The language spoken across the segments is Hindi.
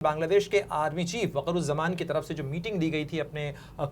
बांग्लादेश के आर्मी चीफ वक़ारुज़्ज़मान की तरफ से जो मीटिंग दी गई थी अपने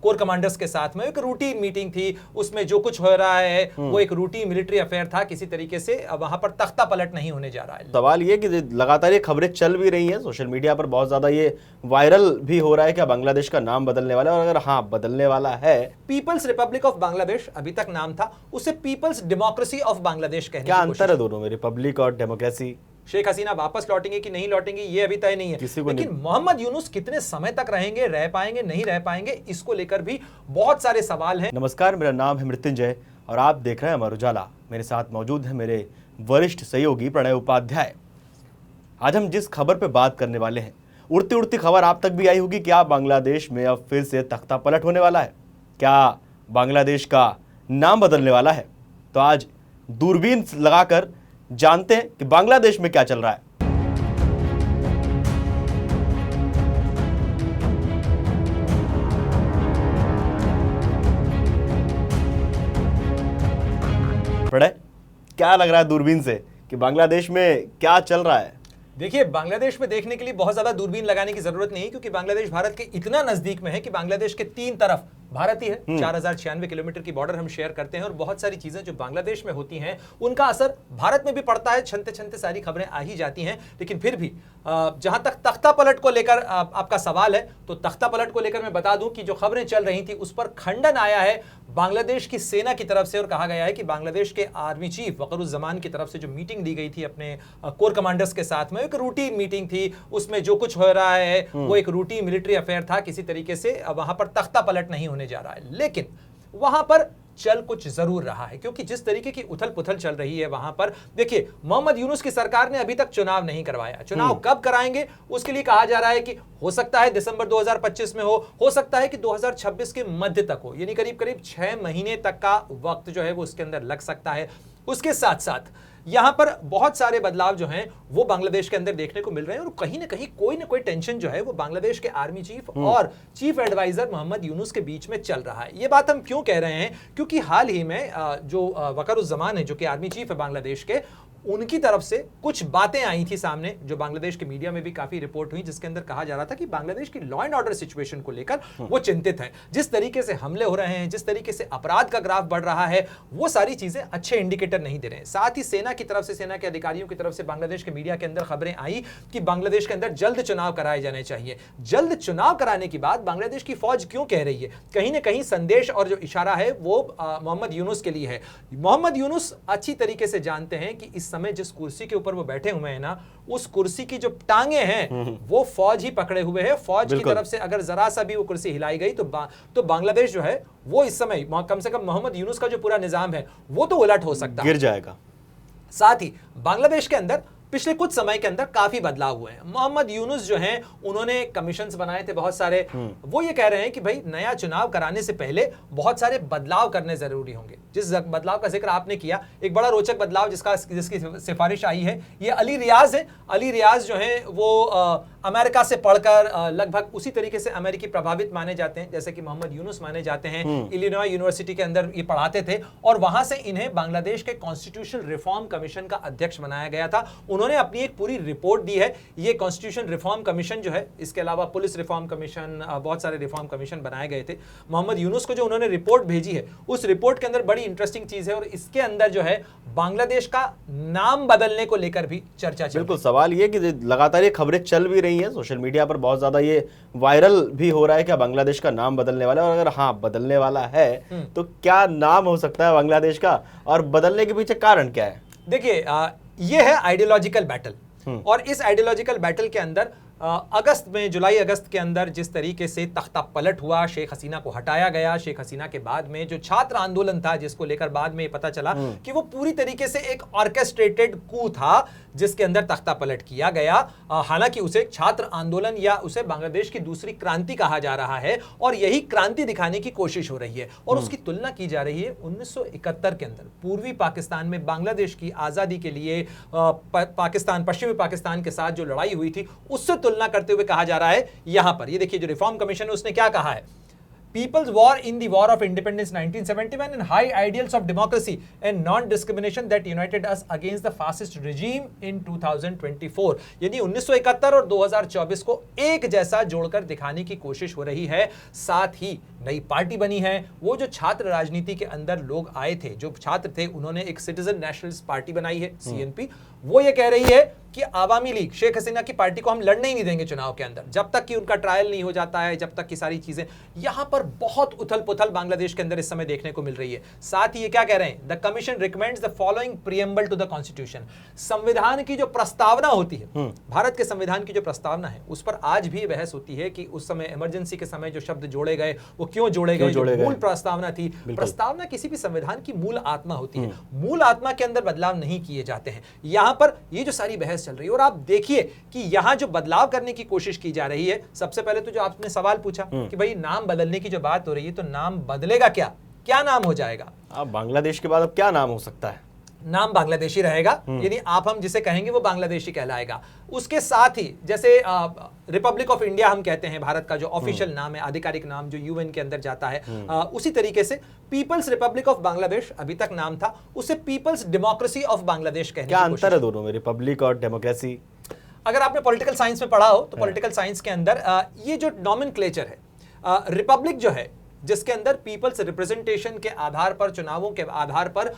कोर कमांडर्स के साथ में, एक रूटीन मीटिंग थी। उसमें जो कुछ हो रहा है वो एक रूटीन मिलिट्री अफेयर था, किसी तरीके से वहां पर तख्ता पलट नहीं होने जा रहा है। सवाल ये कि लगातार ये खबरें चल भी रही हैं, सोशल मीडिया पर बहुत ज्यादा ये वायरल भी हो रहा है, क्या बांग्लादेश का नाम बदलने वाला है? और अगर हाँ बदलने वाला है, पीपल्स रिपब्लिक ऑफ बांग्लादेश अभी तक नाम था, उसे पीपल्स डेमोक्रेसी ऑफ बांग्लादेश कहने क्या की अंतर है दोनों में, रिपब्लिक और डेमोक्रेसी? शेख हसीना वापस लौटेंगे कि नहीं लौटेंगे ये अभी तय नहीं है, लेकिन मोहम्मद यूनुस कितने समय तक रहेंगे, रह पाएंगे नहीं रह पाएंगे, इसको लेकर भी बहुत सारे सवाल हैं। नमस्कार, मेरा नाम है मृत्युंजय और आप देख रहे हैं अमर उजाला। मेरे साथ मौजूद है मेरे वरिष्ठ सहयोगी प्रणय उपाध्याय। आज हम जिस खबर पे बात करने वाले हैं, उड़ती उड़ती खबर आप तक भी आई होगी, क्या बांग्लादेश में अब फिर से तख्ता पलट होने वाला है? क्या बांग्लादेश का नाम बदलने वाला है? तो आज दूरबीन लगाकर जानते हैं कि बांग्लादेश में क्या चल रहा है। प्रणय, क्या लग रहा है दूरबीन से कि बांग्लादेश में क्या चल रहा है? देखिए, बांग्लादेश में देखने के लिए बहुत ज्यादा दूरबीन लगाने की जरूरत नहीं है, क्योंकि बांग्लादेश भारत के इतना नजदीक में है कि बांग्लादेश के तीन तरफ भारत ही है। 4096 किलोमीटर की बॉर्डर हम शेयर करते हैं और बहुत सारी चीजें जो बांग्लादेश में होती हैं उनका असर भारत में भी पड़ता है। छनते छनते सारी खबरें आ ही जाती हैं, लेकिन फिर भी जहां तक तख्ता पलट को लेकर आपका सवाल है, तो तख्ता पलट को लेकर मैं बता दूं कि जो खबरें चल रही थी उस पर खंडन आया है बांग्लादेश की सेना की तरफ से, और कहा गया है कि बांग्लादेश के आर्मी चीफ वक़ारुज़्ज़मान की तरफ से जो मीटिंग दी गई थी अपने कोर कमांडर्स के साथ में, एक रूटीन मीटिंग थी। उसमें जो कुछ हो रहा है वो एक रूटीन मिलिट्री अफेयर था, किसी तरीके से वहां पर तख्ता पलट नहीं होने जा रहा है। लेकिन वहां पर चल कुछ जरूर रहा है, क्योंकि जिस तरीके की उथल पुथल चल रही है वहां पर, देखिए, मोहम्मद यूनुस की सरकार ने अभी तक चुनाव नहीं करवाया। चुनाव कब कराएंगे उसके लिए कहा जा रहा है कि हो सकता है दिसंबर 2025 में हो सकता है कि 2026 के मध्य तक हो, यानी करीब करीब 6 महीने तक का वक्त जो है वो उसके अंदर लग सकता है। उसके साथ साथ यहां पर बहुत सारे बदलाव जो हैं वो बांग्लादेश के अंदर देखने को मिल रहे हैं, और कहीं ना कहीं कोई ना कोई टेंशन जो है वो बांग्लादेश के आर्मी चीफ और चीफ एडवाइजर मोहम्मद यूनुस के बीच में चल रहा है। ये बात हम क्यों कह रहे हैं? क्योंकि हाल ही में जो वक़ारुज़्ज़मान है, जो कि आर्मी चीफ है बांग्लादेश के, उनकी तरफ से कुछ बातें आई थी सामने, जो बांग्लादेश के मीडिया में भी काफी रिपोर्ट हुई, जिसके अंदर कहा जा रहा था कि बांग्लादेश की लॉ एंड ऑर्डर सिचुएशन को लेकर वो चिंतित है। जिस तरीके से हमले हो रहे हैं, जिस तरीके से अपराध का ग्राफ बढ़ रहा है, वो सारी चीजें अच्छे इंडिकेटर नहीं दे रहे हैं। साथ ही सेना की तरफ से, सेना के अधिकारियों की तरफ से बांग्लादेश के मीडिया के अंदर खबरें आई कि बांग्लादेश के अंदर जल्द चुनाव कराए जाने चाहिए। जल्द चुनाव कराने की बात बांग्लादेश की फौज क्यों कह रही है? कहीं ना कहीं संदेश और जो इशारा है वो मोहम्मद यूनुस के लिए है। मोहम्मद यूनुस अच्छी तरीके से जानते हैं कि इस समय जिस कुर्सी के ऊपर वो बैठे हुए हैं ना, उस कुर्सी की जो टांगे हैं वो फौज ही पकड़े हुए हैं। फौज की तरफ से अगर जरा सा भी वो कुर्सी हिलाई गई तो बांग्लादेश जो है वो इस समय कम से कम मोहम्मद यूनुस का जो पूरा निजाम है वो तो उलट हो सकता है, गिर जाएगा। साथ ही बांग्लादेश के अंदर पिछले कुछ समय के अंदर काफी बदलाव हुए हैं। मोहम्मद यूनुस जो हैं उन्होंने कमीशंस बनाए थे बहुत सारे। वो ये कह रहे हैं कि भाई नया चुनाव कराने से पहले बहुत सारे बदलाव करने जरूरी होंगे। जिस बदलाव का जिक्र आपने किया, एक बड़ा रोचक बदलाव जिसकी सिफारिश आई है, ये अली रियाज है। अली रियाज जो है वो अमेरिका से पढ़कर लगभग उसी तरीके से अमेरिकी प्रभावित माने जाते हैं जैसे कि मोहम्मद यूनुस माने जाते हैं। इलिनॉय यूनिवर्सिटी के अंदर ये पढ़ाते थे और वहां से इन्हें बांग्लादेश के कॉन्स्टिट्यूशनल रिफॉर्म कमीशन का अध्यक्ष बनाया गया था। उन्होंने अपनी एक पूरी रिपोर्ट दी है। ये कॉन्स्टिट्यूशन रिफॉर्म कमीशन जो है, इसके अलावा पुलिस रिफॉर्म कमीशन, बहुत सारे रिफॉर्म कमीशन बनाए गए थे। मोहम्मद यूनुस को जो उन्होंने रिपोर्ट भेजी है, उस रिपोर्ट के अंदर बड़ी इंटरेस्टिंग चीज है, और इसके अंदर जो है बांग्लादेश का नाम बदलने को लेकर भी चर्चा चल रही है। बिल्कुल, सवाल ये कि लगातार ये खबरें चल भी रही हैं, सोशल मीडिया पर बहुत ज्यादा ये वायरल भी हो रहा है, क्या बांग्लादेश का नाम बदलने वाला है? और अगर हाँ बदलने वाला है तो क्या नाम हो सकता है बांग्लादेश का, और बदलने के पीछे कारण क्या है? देखिए, ये है आइडियोलॉजिकल बैटल, और इस आइडियोलॉजिकल बैटल के अंदर अगस्त में, जुलाई अगस्त के अंदर जिस तरीके से तख्ता पलट हुआ, शेख हसीना को हटाया गया, शेख हसीना के बाद में जो छात्र आंदोलन था जिसको लेकर बाद में पता चला कि वो पूरी तरीके से एक ऑर्केस्ट्रेटेड कू था जिसके अंदर तख्ता पलट किया गया। हालांकि उसे छात्र आंदोलन या उसे बांग्लादेश की दूसरी क्रांति कहा जा रहा है, और यही क्रांति दिखाने की कोशिश हो रही है, और उसकी तुलना की जा रही है 1971 के अंदर पूर्वी पाकिस्तान में बांग्लादेश की आजादी के लिए पाकिस्तान, पश्चिमी पाकिस्तान के साथ जो लड़ाई हुई थी उससे तुलना करते हुए कहा जा रहा है। यहां पर ये देखिए, जो रिफॉर्म कमीशन है उसने क्या कहा है People's War in the War of Independence 1971 and high ideals of democracy and non-discrimination that united us against the fascist regime in 2024। यानी 1971 और 2024 को एक जैसा जोड़कर दिखाने की कोशिश हो रही है। साथ ही नई पार्टी बनी है। वो जो छात्र राजनीति के अंदर लोग आए थे, जो छात्र थे, उन्होंने एक सिटीजन नेशनलिस्ट पार्टी बनाई है, सीएनपी। वो ये कह रही है कि आवामी लीग, शेख हसीना की पार्टी को हम लड़ने ही नहीं देंगे चुनाव के अंदर जब तक कि उनका ट्रायल नहीं हो जाता है, जब तक कि सारी चीजें। यहां पर बहुत उथल पुथल बांग्लादेश के अंदर इस समय देखने को मिल रही है। साथ ही ये क्या कह रहे हैं, the commission recommends the following preamble to the constitution. संविधान की जो प्रस्तावना होती है, भारत के संविधान की जो प्रस्तावना है, उस पर आज भी बहस होती है कि उस समय इमरजेंसी के समय जो शब्द जोड़े गए वो क्यों जोड़े गए। मूल प्रस्तावना थी, प्रस्तावना किसी भी संविधान की मूल आत्मा होती है, मूल आत्मा के अंदर बदलाव नहीं किए जाते हैं। यहां पर ये जो सारी बहस चल रही है, और आप देखिए कि यहां जो बदलाव करने की कोशिश की जा रही है, सबसे पहले तो जो आपने सवाल पूछा कि भाई नाम बदलने की जो बात हो रही है, तो नाम बदलेगा क्या, क्या नाम हो जाएगा? अब बांग्लादेश के बाद अब क्या नाम हो सकता है? नाम बांग्लादेशी रहेगा, यानी आप हम जिसे कहेंगे वो बांग्लादेशी कहलाएगा। उसके साथ ही जैसे रिपब्लिक ऑफ इंडिया हम कहते हैं, भारत का जो ऑफिशियल नाम है, आधिकारिक नाम जो यूएन के अंदर जाता है, उसी तरीके से पीपल्स रिपब्लिक ऑफ बांग्लादेश अभी तक नाम था, उसे पीपल्स डेमोक्रेसी ऑफ बांग्लादेश कहने की क्या अंतर है दोनों में, रिपब्लिक और डेमोक्रेसी? अगर आपने पॉलिटिकल साइंस में पढ़ा हो तो पॉलिटिकल साइंस के अंदर ये जो नॉमेनक्लेचर है, रिपब्लिक जो है जिसके अंदर पीपल्स रिप्रेजेंटेशन के आधार पर, चुनावों के आधार पर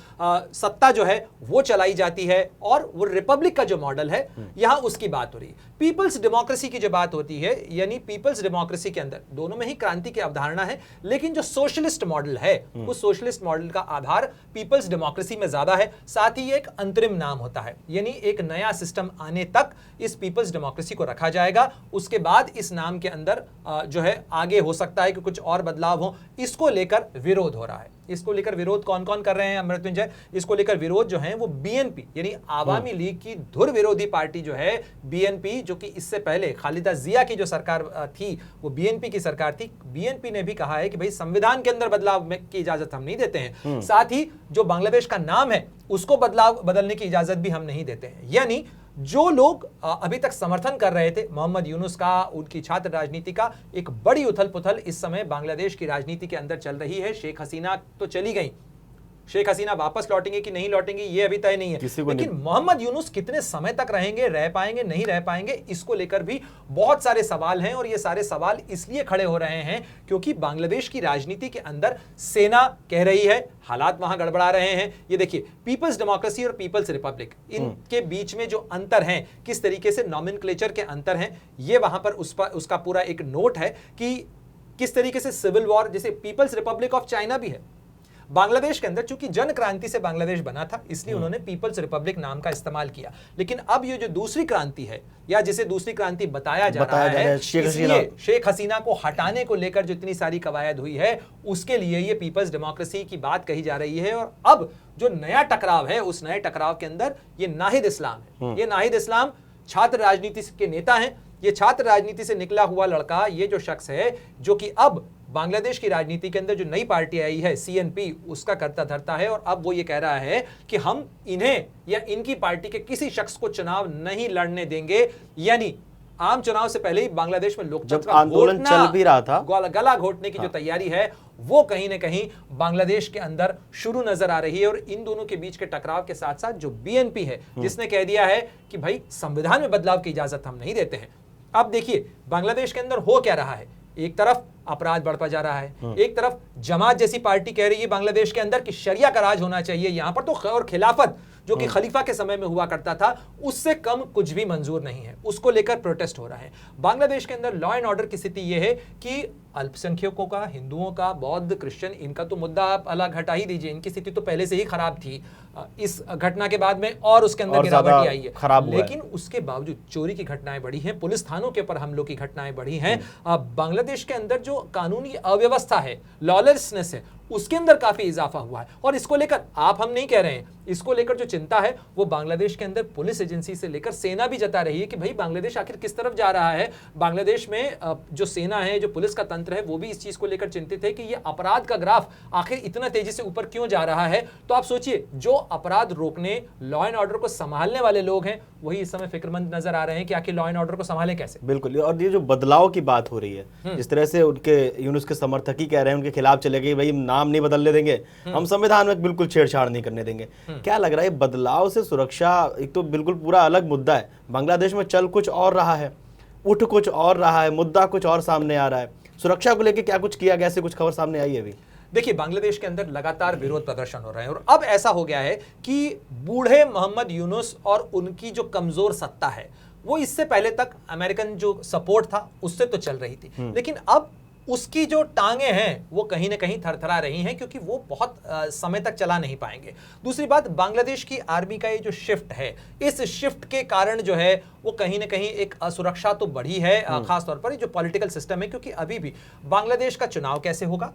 सत्ता जो है वो चलाई जाती है, और वो रिपब्लिक का जो मॉडल है यहां उसकी बात हो रही है। पीपल्स डेमोक्रेसी की जो बात होती है, यानी पीपल्स डेमोक्रेसी के अंदर दोनों में ही क्रांति की अवधारणा है, लेकिन जो सोशलिस्ट मॉडल है उस सोशलिस्ट मॉडल का आधार पीपल्स डेमोक्रेसी में ज्यादा है। साथ ही एक अंतरिम नाम होता है, यानी एक नया सिस्टम आने तक इस पीपल्स डेमोक्रेसी को रखा जाएगा, उसके बाद इस नाम के अंदर जो है आगे हो सकता है कि कुछ और बदलाव हो। इसको लेकर विरोध हो रहा है। इसको लेकर विरोध कौन कौन कर रहे हैं मृत्युंजय? इसको लेकर विरोध जो है वो बीएनपी यानी आवामी लीग की धुर विरोधी पार्टी जो है बीएनपी, जो कि इससे पहले खालिदा जिया की जो सरकार थी वो बीएनपी की सरकार थी। बीएनपी ने भी कहा है कि भाई संविधान के अंदर बदलाव की इजाजत हम नहीं देते हैं, साथ ही जो बांग्लादेश का नाम है उसको बदलने की इजाजत भी हम नहीं देते हैं। यानी जो लोग अभी तक समर्थन कर रहे थे मोहम्मद यूनुस का, उनकी छात्र राजनीति का, एक बड़ी उथल पुथल इस समय बांग्लादेश की राजनीति के अंदर चल रही है। शेख हसीना तो चली गई, शेख हसीना वापस लौटेंगे कि नहीं लौटेंगे ये अभी तय नहीं है, लेकिन मोहम्मद यूनुस कितने समय तक रहेंगे, रह पाएंगे नहीं रह पाएंगे, इसको लेकर भी बहुत सारे सवाल हैं। और ये सारे सवाल इसलिए खड़े हो रहे हैं क्योंकि बांग्लादेश की राजनीति के अंदर सेना कह रही है हालात वहां गड़बड़ा रहे हैं। ये देखिए पीपल्स डेमोक्रेसी और पीपल्स रिपब्लिक, इनके बीच में जो अंतर है, किस तरीके से नॉमेनक्लेचर के अंतर हैं, ये वहां पर उसका पूरा एक नोट है कि किस तरीके से सिविल वॉर, जैसे पीपल्स रिपब्लिक ऑफ चाइना भी है बांग्लादेश के अंदर, चूंकि जन क्रांति से बांग्लादेश बना था इसलिए उन्होंने पीपल्स रिपब्लिक नाम का इस्तेमाल किया। लेकिन अब ये जो दूसरी क्रांति है, या जिसे दूसरी क्रांति बताया जा रहा है, इसलिए शेख हसीना को हटाने को लेकर जो इतनी सारी कवायद हुई है उसके लिए ये पीपल्स डेमोक्रेसी की बात कही जा रही है। और अब जो नया टकराव है, उस नए टकराव के अंदर ये नाहिद इस्लाम है। ये नाहिद इस्लाम छात्र राजनीति के नेता हैं। ये छात्र राजनीति से निकला हुआ लड़का, ये जो शख्स है जो कि अब बांग्लादेश की राजनीति के अंदर जो नई पार्टी आई है सीएनपी, उसका करता धरता है। और अब वो ये कह रहा है कि हम इन्हें या इनकी पार्टी के किसी शख्स को चुनाव नहीं लड़ने देंगे। यानी आम चुनाव से पहले ही बांग्लादेश में लोकतंत्र जब आंदोलन चल भी रहा था, गला घोटने की जो तैयारी है वो कहीं ना कहीं बांग्लादेश के अंदर शुरू नजर आ रही है। और इन दोनों के बीच के टकराव के साथ साथ जो बीएनपी है जिसने कह दिया है कि भाई संविधान में बदलाव की इजाजत हम नहीं देते हैं। अब देखिए बांग्लादेश के अंदर हो क्या रहा है, एक तरफ अपराध बढ़ता जा रहा है, एक तरफ जमात जैसी पार्टी कह रही है बांग्लादेश के अंदर कि शरिया का राज होना चाहिए यहां पर, तो और खिलाफत जो कि खलीफा के समय में हुआ करता था उससे कम कुछ भी मंजूर नहीं है, उसको लेकर प्रोटेस्ट हो रहा है। बांग्लादेश के अंदर लॉ एंड ऑर्डर की स्थिति यह है कि अल्पसंख्यकों का, हिंदुओं का, बौद्ध, क्रिश्चियन, इनका तो मुद्दा आप अलग हटा ही दीजिए, इनकी स्थिति तो पहले से ही खराब थी, इस घटना के बाद में और उसके अंदर गिरावट आई है। लेकिन उसके बावजूद चोरी की घटनाएं बढ़ी हैं, पुलिस थानों के ऊपर हमलों की घटनाएं बढ़ी हैं। बांग्लादेश के अंदर जो कानूनी अव्यवस्था है, लॉलेसनेस है, उसके अंदर काफी इजाफा हुआ है। और इसको लेकर आप हम नहीं कह रहे हैं, इसको लेकर जो चिंता है वो बांग्लादेश के अंदर पुलिस एजेंसी से लेकर सेना भी जता रही है कि भाई बांग्लादेश आखिर किस तरफ जा रहा है। बांग्लादेश में जो सेना है, जो पुलिस का तंत्र है, वो भी इस चीज को लेकर चिंतित है कि ये अपराध का ग्राफ आखिर इतना तेजी से ऊपर क्यों जा रहा है। तो आप सोचिए, जो अपराध रोकने, लॉ एंड ऑर्डर को संभालने वाले लोग हैं, वही इस समय फिक्रमंद नजर आ रहे हैं कि आखिर लॉ एंड ऑर्डर को संभालें कैसे। बिल्कुल, और ये जो बदलाव की बात हो रही है, जिस तरह से उनके यूनुस के समर्थक ही कह रहे हैं उनके खिलाफ चले गए, भाई नाम नहीं बदलने देंगे, हम संविधान में बिल्कुल छेड़छाड़ नहीं करने देंगे। क्या लग रहा है बदलाव से सुरक्षा एक तो बिल्कुल पूरा अलग मुद्दा है, बांग्लादेश में चल कुछ और रहा है, उठ कुछ और रहा है, मुद्दा कुछ और सामने आ रहा है, सुरक्षा को लेकर क्या कुछ किया गया, ऐसे कुछ खबर सामने आई है अभी? देखिए, बांग्लादेश के अंदर लगातार विरोध प्रदर्शन हो रहे हैं और अब ऐसा हो गया है कि बूढ़े मोहम्मद यूनुस और उनकी जो कमजोर सत्ता है वो इससे पहले तक अमेरिकन जो सपोर्ट था उससे तो चल रही थी, लेकिन अब उसकी जो टांगे हैं वो कहीं ना कहीं थरथरा रही हैं क्योंकि वो बहुत समय तक चला नहीं पाएंगे। दूसरी बात, बांग्लादेश की आर्मी का ये जो शिफ्ट है, इस शिफ्ट के कारण जो है वो कहीं ना कहीं एक असुरक्षा तो बढ़ी है, खासतौर पर ये जो पॉलिटिकल सिस्टम है, क्योंकि अभी भी बांग्लादेश का चुनाव कैसे होगा,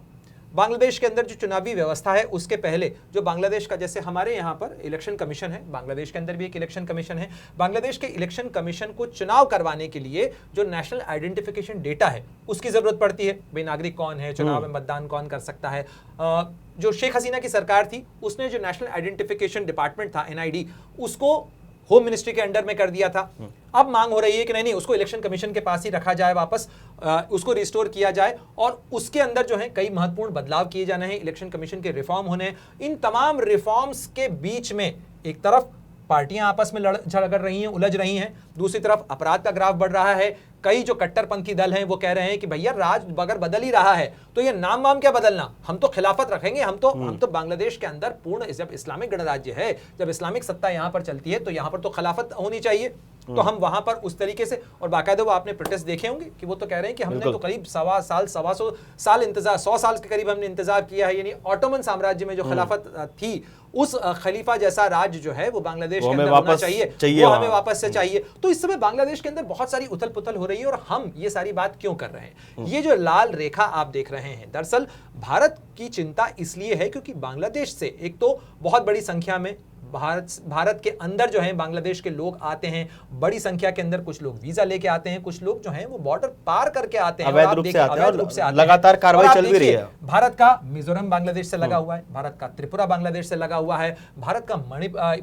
बांग्लादेश के अंदर जो चुनावी व्यवस्था है उसके पहले जो बांग्लादेश का, जैसे हमारे यहाँ पर इलेक्शन कमीशन है, बांग्लादेश के अंदर भी एक इलेक्शन कमीशन है, बांग्लादेश के इलेक्शन कमीशन को चुनाव करवाने के लिए जो नेशनल आइडेंटिफिकेशन डेटा है उसकी जरूरत पड़ती है। भाई नागरिक कौन है, चुनाव में मतदान कौन कर सकता है। जो शेख हसीना की सरकार थी उसने जो नेशनल आइडेंटिफिकेशन डिपार्टमेंट था NID, उसको होम मिनिस्ट्री के अंडर में कर दिया था। अब मांग हो रही है कि नहीं, उसको इलेक्शन कमीशन के पास ही रखा जाए, वापस उसको रिस्टोर किया जाए और उसके अंदर जो है कई महत्वपूर्ण बदलाव किए जाने हैं, इलेक्शन कमीशन के रिफॉर्म होने हैं। इन तमाम रिफॉर्म्स के बीच में एक तरफ पार्टियां आपस में झगड़ रही हैं, उलझ रही हैं, दूसरी तरफ अपराध का ग्राफ बढ़ रहा है। कई जो कट्टरपंथी दल हैं वो कह रहे हैं कि भैया राज अगर बदल ही रहा है तो ये नाम वाम क्या बदलना, हम तो खिलाफत रखेंगे, हम तो बांग्लादेश के अंदर पूर्ण, जब इस्लामिक गणराज्य है, जब इस्लामिक सत्ता यहां पर चलती है तो यहां पर तो खिलाफत होनी चाहिए। तो हम वहां पर उस तरीके से, और बाकायदा वो आपने प्रोटेस्ट देखे होंगे कि वो तो कह रहे हैं कि हमने तो करीब 100 साल इंतजार, 100 साल के करीब हमने इंतजार किया है, यानी ऑटोमन साम्राज्य में जो खिलाफत थी उस खलीफा जैसा राज जो है वो बांग्लादेश के अंदर होना चाहिए, वो हमें वापस से चाहिए। तो इस समय बांग्लादेश के अंदर बहुत सारी उथल पुथल हो रही है और हम ये सारी बात क्यों कर रहे हैं? ये जो लाल रेखा आप देख रहे हैं, दरअसल भारत की चिंता इसलिए है क्योंकि बांग्लादेश से एक तो बहुत बड़ी संख्या में भारत के अंदर जो है बांग्लादेश के लोग आते हैं, बड़ी संख्या के अंदर कुछ लोग वीजा लेके आते हैं, कुछ लोग जो हैं वो बॉर्डर पार करके आते हैं, अवैध रूप से आते हैं, लगातार कार्रवाई चल भी रही है। भारत का मिजोरम बांग्लादेश से लगा हुआ है, भारत का त्रिपुरा बांग्लादेश से लगा हुआ है, भारत का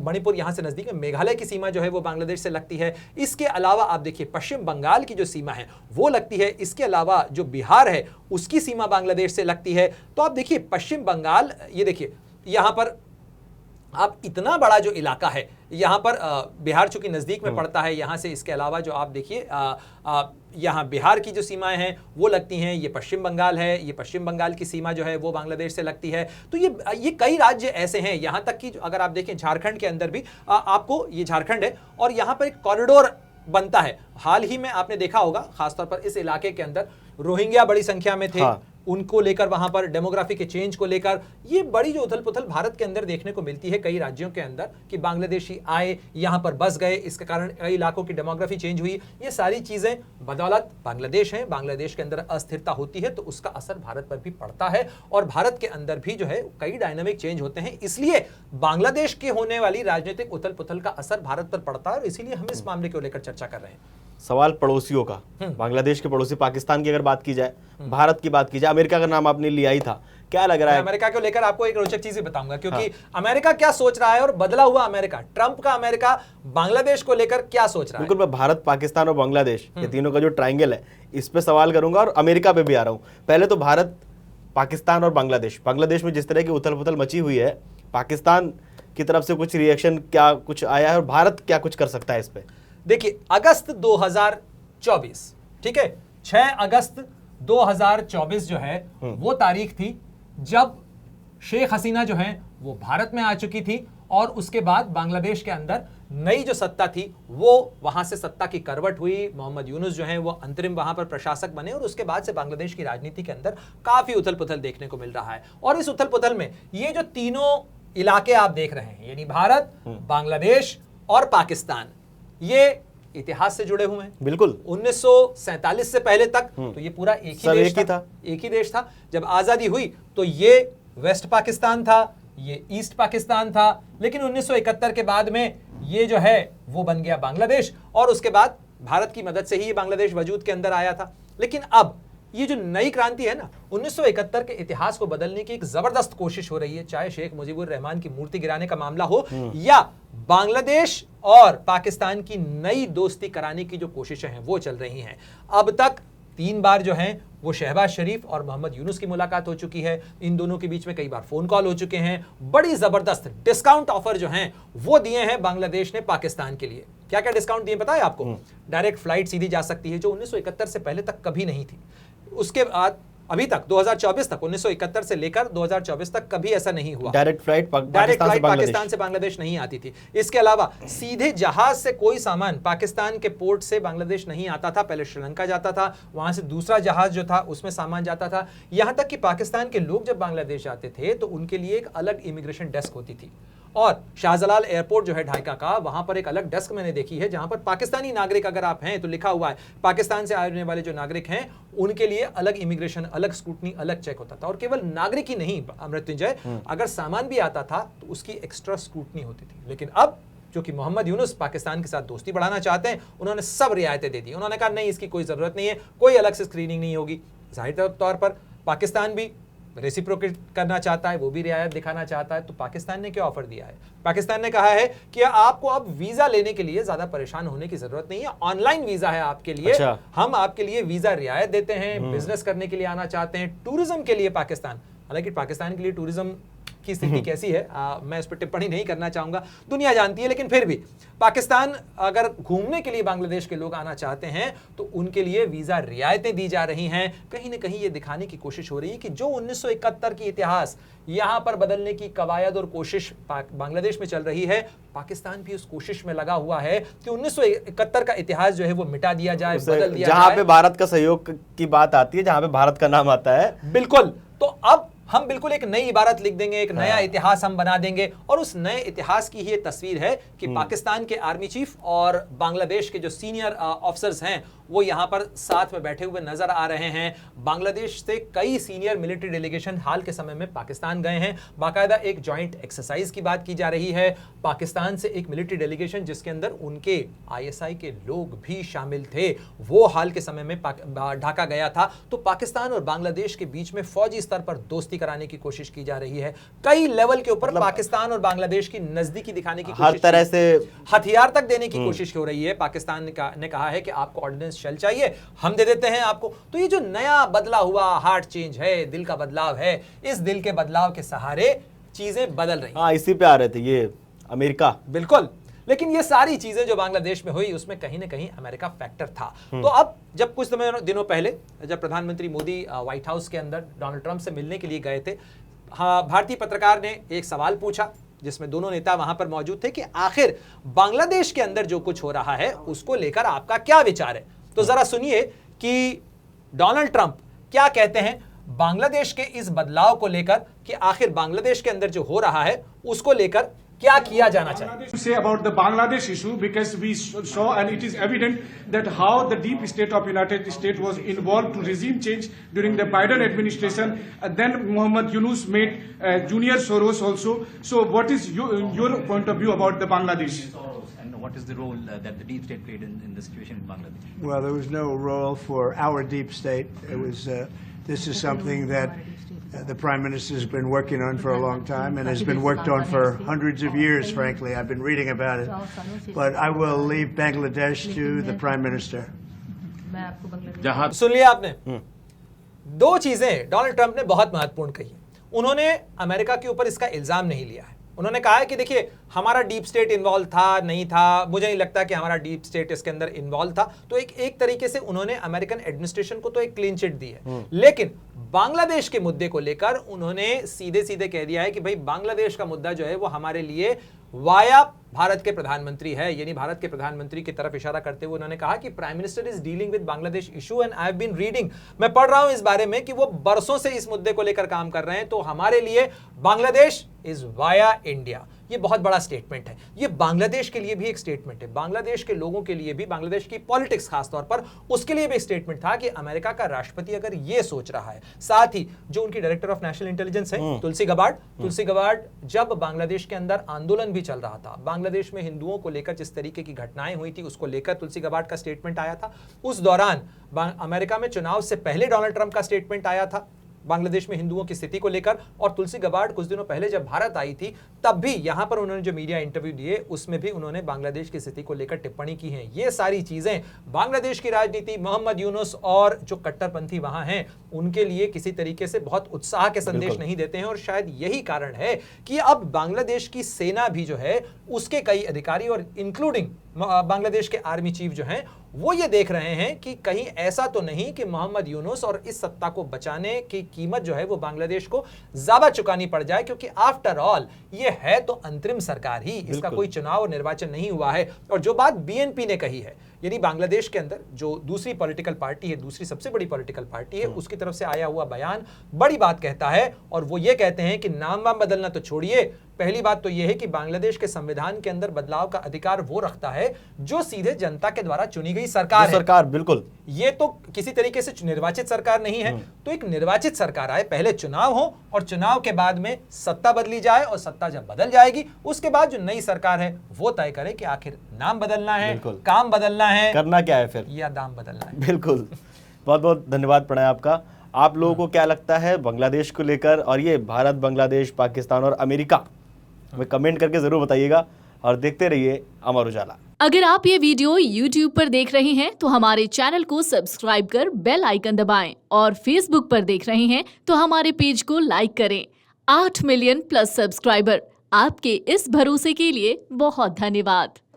मणिपुर यहां से नजदीक है, मेघालय की सीमा जो है वो बांग्लादेश से लगती है। इसके अलावा आप देखिए पश्चिम बंगाल की जो सीमा है वो लगती है, इसके अलावा जो बिहार है उसकी सीमा बांग्लादेश से लगती है। तो आप देखिए पश्चिम बंगाल, ये देखिए यहां पर अब इतना बड़ा जो इलाका है, यहाँ पर बिहार चूंकि नज़दीक में पड़ता है यहाँ से, इसके अलावा जो आप देखिए यहाँ बिहार की जो सीमाएं हैं वो लगती हैं, ये पश्चिम बंगाल है, ये पश्चिम बंगाल की सीमा जो है वो बांग्लादेश से लगती है। तो ये कई राज्य ऐसे हैं, यहाँ तक कि अगर आप देखें झारखंड के अंदर भी आपको, ये झारखंड है और यहाँ पर एक कॉरिडोर बनता है। हाल ही में आपने देखा होगा, खासतौर पर इस इलाके के अंदर रोहिंग्या बड़ी संख्या में थे, हाँ। उनको लेकर वहां पर डेमोग्राफी के चेंज को लेकर ये बड़ी जो उथल पुथल भारत के अंदर देखने को मिलती है कई राज्यों के अंदर कि बांग्लादेशी आए, यहां पर बस गए, इसके कारण कई इलाकों की डेमोग्राफी चेंज हुई। ये सारी चीजें बदौलत बांग्लादेश है, बांग्लादेश के अंदर अस्थिरता होती है तो उसका असर भारत पर भी पड़ता है और भारत के अंदर भी जो है कई डायनामिक चेंज होते हैं। इसलिए बांग्लादेश के होने वाली राजनीतिक उथल पुथल का असर भारत पर पड़ता है और इसीलिए हम इस मामले को लेकर चर्चा कर रहे हैं। सवाल पड़ोसियों का, बांग्लादेश के पड़ोसी पाकिस्तान की अगर बात की जाए, भारत की बात की जाए, अमेरिका का नाम आपने लिया ही था, क्या लग रहा है? अमेरिका को लेकर आपको एक रोचक चीज बताऊंगा क्योंकि अमेरिका क्या सोच रहा है और बदला हुआ अमेरिका, ट्रंप का अमेरिका बांग्लादेश को लेकर क्या सोच रहा है। बिल्कुल, मैं भारत, पाकिस्तान और बांग्लादेश ये तीनों का जो ट्रायंगल है इस पे सवाल करूंगा और अमेरिका पे भी आ रहा हूं। पहले तो भारत, पाकिस्तान और बांग्लादेश में जिस तरह की उथल पुथल मची हुई है, पाकिस्तान की तरफ से कुछ रिएक्शन क्या कुछ आया है और भारत क्या कुछ कर सकता है इस पे? देखिए, अगस्त 2024, ठीक है, 6 अगस्त 2024 जो है वो तारीख थी जब शेख हसीना जो है वो भारत में आ चुकी थी और उसके बाद बांग्लादेश के अंदर नई जो सत्ता थी वो वहां से सत्ता की करवट हुई, मोहम्मद यूनुस जो है वो अंतरिम वहां पर प्रशासक बने और उसके बाद से बांग्लादेश की राजनीति के अंदर काफी उथल पुथल देखने को मिल रहा है। और इस उथल पुथल में ये जो तीनों इलाके आप देख रहे हैं, यानी भारत, बांग्लादेश और पाकिस्तान, ये इतिहास से जुड़े हुए हैं। बिल्कुल, 1947 से पहले तक तो ये पूरा एक ही देश था। जब आजादी हुई तो ये वेस्ट पाकिस्तान था, ये ईस्ट पाकिस्तान था, लेकिन 1971 के बाद में ये जो है वो बन गया बांग्लादेश और उसके बाद भारत की मदद से ही ये बांग्लादेश वजूद के अंदर आया था। लेकिन अब ये जो नई क्रांति है ना, 1971 के इतिहास को बदलने की एक जबरदस्त कोशिश हो रही है, चाहे शेख मुजीबुर रहमान की मूर्ति गिराने का मामला हो या बांग्लादेश और पाकिस्तान की नई दोस्ती कराने की जो कोशिशें हैं वो चल रही हैं। अब तक 3 बार जो हैं वो शहबाज शरीफ और मोहम्मद यूनुस की मुलाकात हो चुकी है, इन दोनों के बीच में कई बार फोन कॉल हो चुके हैं, बड़ी जबरदस्त डिस्काउंट ऑफर जो हैं वो दिए हैं बांग्लादेश ने पाकिस्तान के लिए। क्या क्या डिस्काउंट दिए पता है आपको? डायरेक्ट फ्लाइट सीधी जा सकती है, जो 1971 से पहले तक कभी नहीं थी। उसके बाद अभी तक 2024 तक, 1971 से लेकर 2024 तक कभी ऐसा नहीं हुआ। डायरेक्ट फ्लाइट पाकिस्तान से बांग्लादेश नहीं आती थी। इसके अलावा सीधे जहाज से कोई सामान पाकिस्तान के पोर्ट से बांग्लादेश नहीं आता था, पहले श्रीलंका जाता था, वहां से दूसरा जहाज जो था उसमें सामान जाता था। यहां तक कि पाकिस्तान के लोग जब बांग्लादेश आते थे तो उनके लिए एक अलग इमिग्रेशन डेस्क होती थी, और शाहजलाल एयरपोर्ट जो है ढाका का, वहां पर एक अलग डेस्क मैंने देखी है जहां पर पाकिस्तानी नागरिक अगर आप हैं तो लिखा हुआ है पाकिस्तान से आने वाले जो नागरिक हैं उनके लिए अलग इमिग्रेशन, अलग स्क्रूटनी, अलग चेक होता था। और केवल नागरिक ही नहीं मृत्युंजय, अगर सामान भी आता था तो उसकी एक्स्ट्रा स्क्रूटनी होती थी। लेकिन अब जो कि मोहम्मद यूनुस पाकिस्तान के साथ दोस्ती बढ़ाना चाहते हैं, उन्होंने सब रियायतें दे दी। उन्होंने कहा नहीं, इसकी कोई जरूरत नहीं है, कोई अलग से स्क्रीनिंग नहीं होगी। जाहिर तौर पर पाकिस्तान भी रेसिप्रोकेट करना चाहता है, वो भी रियायत दिखाना चाहता है। तो पाकिस्तान ने क्या ऑफर दिया है? पाकिस्तान ने कहा है कि आपको अब वीजा लेने के लिए ज्यादा परेशान होने की जरूरत नहीं है, ऑनलाइन वीजा है आपके लिए। अच्छा। हम आपके लिए वीजा रियायत देते हैं, बिजनेस करने के लिए आना चाहते हैं, टूरिज्म के लिए पाकिस्तान, हालांकि पाकिस्तान के लिए टूरिज्म की स्थिति कैसी है मैं इस पर टिप्पणी नहीं करना चाहूंगा, दुनिया जानती है। लेकिन फिर भी पाकिस्तान अगर घूमने के लिए बांग्लादेश के लोग आना चाहते हैं तो उनके लिए वीजा रियायतें दी जा रही हैं। कहीं ना कहीं ये दिखाने की कोशिश हो रही है कि जो 1971 की इतिहास यहां पर बदलने की कवायद और कोशिश बांग्लादेश में चल रही है, पाकिस्तान भी उस कोशिश में लगा हुआ है कि 1971 का इतिहास जो है वो मिटा दिया जाए, बदल दिया जाए। जहां पे भारत का सहयोग की बात आती है, जहां पे भारत का नाम आता है, बिल्कुल, तो अब हम बिल्कुल एक नई इबारत लिख देंगे, एक नया इतिहास हम बना देंगे। और उस नए इतिहास की ही तस्वीर है कि पाकिस्तान के आर्मी चीफ और बांग्लादेश के जो सीनियर ऑफिसर्स हैं वो यहां पर साथ में बैठे हुए नजर आ रहे हैं। बांग्लादेश से कई सीनियर मिलिट्री डेलीगेशन हाल के समय में पाकिस्तान गए हैं। बाकायदा एक जॉइंट एक्सरसाइज की बात की जा रही है। पाकिस्तान से एक मिलिट्री डेलीगेशन जिसके अंदर उनके ISI के लोग भी शामिल थे, वो हाल के समय में ढाका गया था। तो पाकिस्तान और बांग्लादेश के बीच में फौजी स्तर पर दोस्ती कराने की कोशिश की जा रही है। कई लेवल के ऊपर पाकिस्तान और बांग्लादेश की नजदीकी दिखाने की कोशिश, हर तरह से हथियार तक देने की कोशिश हो रही है। पाकिस्तान ने कहा है कि आपको ऑर्डिनेंस शेल चाहिए, हम दे देते हैं आपको। तो ये जो नया बदला हुआ हार्ट चेंज है, दिल का बदलाव है, इस दिल के बदलाव के सहारे चीजें बदल रही हैं। हाँ, इसी पे आ रहे थे ये अमेरिका। बिल्कुल, लेकिन ये सारी चीजें जो बांग्लादेश में हुई उसमें कहीं ना कहीं अमेरिका फैक्टर था। तो अब जब कुछ दिनों पहले जब प्रधानमंत्री मोदी व्हाइट हाउस के अंदर डोनाल्ड ट्रंप से मिलने के लिए गए थे, हाँ, भारतीय पत्रकार ने एक सवाल पूछा जिसमें दोनों नेता वहां पर मौजूद थे कि आखिर बांग्लादेश के अंदर जो कुछ हो रहा है उसको लेकर आपका क्या विचार है। तो जरा सुनिए कि डोनाल्ड ट्रंप क्या कहते हैं बांग्लादेश के इस बदलाव को लेकर, कि आखिर बांग्लादेश के अंदर जो हो रहा है उसको लेकर क्या किया जाना चाहिए। Say about the Bangladesh issue, because we saw and it is evident that how the deep state of United States was involved to regime change during the Biden administration. Then Mohammed Yunus made Junior Soros also. So what is your point of view about the Bangladesh? And what is the role that the deep state played in the situation in Bangladesh? Well, there was no role for our deep state. It was. This is something that the Prime Minister has been working on for a long time and has been worked on for hundreds of years, frankly. I've been reading about it. But I will leave Bangladesh to the Prime Minister. सुन लिया आपने? दो चीजें डोनाल्ड ट्रंप ने बहुत महत्वपूर्ण कही। उन्होंने अमेरिका के ऊपर इसका इल्जाम नहीं लिया है। उन्होंने कहा है कि देखिए हमारा डीप स्टेट इन्वॉल्व था, नहीं था, मुझे नहीं लगता कि हमारा डीप स्टेट इसके अंदर इन्वॉल्व था। तो एक तरीके से उन्होंने अमेरिकन एडमिनिस्ट्रेशन को तो एक क्लीन चिट दी है। लेकिन बांग्लादेश के मुद्दे को लेकर उन्होंने सीधे सीधे कह दिया है कि भाई बांग्लादेश का मुद्दा जो है वो हमारे लिए वाया भारत के प्रधानमंत्री है, यानी भारत के प्रधानमंत्री की तरफ इशारा करते हुए उन्होंने कहा कि prime minister is dealing with Bangladesh issue and I have been reading, मैं पढ़ रहा हूं इस बारे में कि वो बरसों से इस मुद्दे को लेकर काम कर रहे हैं। तो हमारे लिए बांग्लादेश इज वाया इंडिया, ये बहुत बड़ा स्टेटमेंट है। ये बांग्लादेश के लिए भी एक स्टेटमेंट है, बांग्लादेश के लोगों के लिए भी, बांग्लादेश की पॉलिटिक्स खासतौर पर उसके लिए भी एक स्टेटमेंट था कि अमेरिका का राष्ट्रपति अगर ये सोच रहा है। साथ ही जो उनकी डायरेक्टर ऑफ नेशनल इंटेलिजेंस है तुलसी गबार्ड, जब बांग्लादेश के अंदर आंदोलन भी चल रहा था, बांग्लादेश में हिंदुओं को लेकर जिस तरीके की घटनाएं हुई थी उसको लेकर तुलसी गबार्ड का स्टेटमेंट आया था। उस दौरान अमेरिका में चुनाव से पहले डोनाल्ड ट्रंप का स्टेटमेंट आया था बांग्लादेश में हिंदुओं की स्थिति को लेकर, और तुलसी गबार्ड कुछ दिनों पहले जब भारत आई थी तब भी यहां पर उन्होंने जो मीडिया इंटरव्यू दिए उसमें भी उन्होंने बांग्लादेश की स्थिति को लेकर टिप्पणी की है। ये सारी चीजें बांग्लादेश की राजनीति, मोहम्मद यूनुस और जो कट्टरपंथी वहां हैं उनके लिए किसी तरीके से बहुत उत्साह के संदेश नहीं देते हैं, और शायद यही कारण है कि अब बांग्लादेश की सेना भी जो है उसके कई अधिकारी और इंक्लूडिंग बांग्लादेश के आर्मी चीफ जो हैं वो ये देख रहे हैं कि कहीं ऐसा तो नहीं कि मोहम्मद यूनुस और इस सत्ता को बचाने की कीमत जो है वो बांग्लादेश को ज्यादा चुकानी पड़ जाए, क्योंकि आफ्टर ऑल ये है तो अंतरिम सरकार ही, इसका कोई चुनाव और निर्वाचन नहीं हुआ है। और जो बात बीएनपी ने कही है, यानी बांग्लादेश के अंदर जो दूसरी पॉलिटिकल पार्टी है, दूसरी सबसे बड़ी पॉलिटिकल पार्टी है, उसकी तरफ से आया हुआ बयान बड़ी बात कहता है, और वो ये कहते हैं कि नाम वाम बदलना तो छोड़िए, पहली बात तो यह है कि बांग्लादेश के संविधान के अंदर बदलाव का अधिकार वो रखता है जो सीधे जनता के द्वारा चुनी गई सरकार है। सरकार बिल्कुल, ये तो किसी तरीके से निर्वाचित सरकार नहीं है। तो एक निर्वाचित सरकार आए, पहले चुनाव हो और चुनाव के बाद में सत्ता बदली जाए, और सत्ता जब बदल जाएगी उसके बाद जो नई सरकार है वो तय करे कि आखिर नाम बदलना है, काम बदलना है, करना क्या है फिर, या दाम बदलना है। बिल्कुल। बहुत बहुत धन्यवाद प्रणय आपका। आप लोगों को क्या लगता है बांग्लादेश को लेकर, और ये भारत, बांग्लादेश, पाकिस्तान और अमेरिका में कमेंट करके जरूर बताइएगा, और देखते रहिए अमर उजाला। अगर आप ये वीडियो YouTube पर देख रहे हैं तो हमारे चैनल को सब्सक्राइब कर बेल आइकन दबाएं, और Facebook पर देख रहे हैं तो हमारे पेज को लाइक करें। 8 मिलियन प्लस सब्सक्राइबर, आपके इस भरोसे के लिए बहुत धन्यवाद।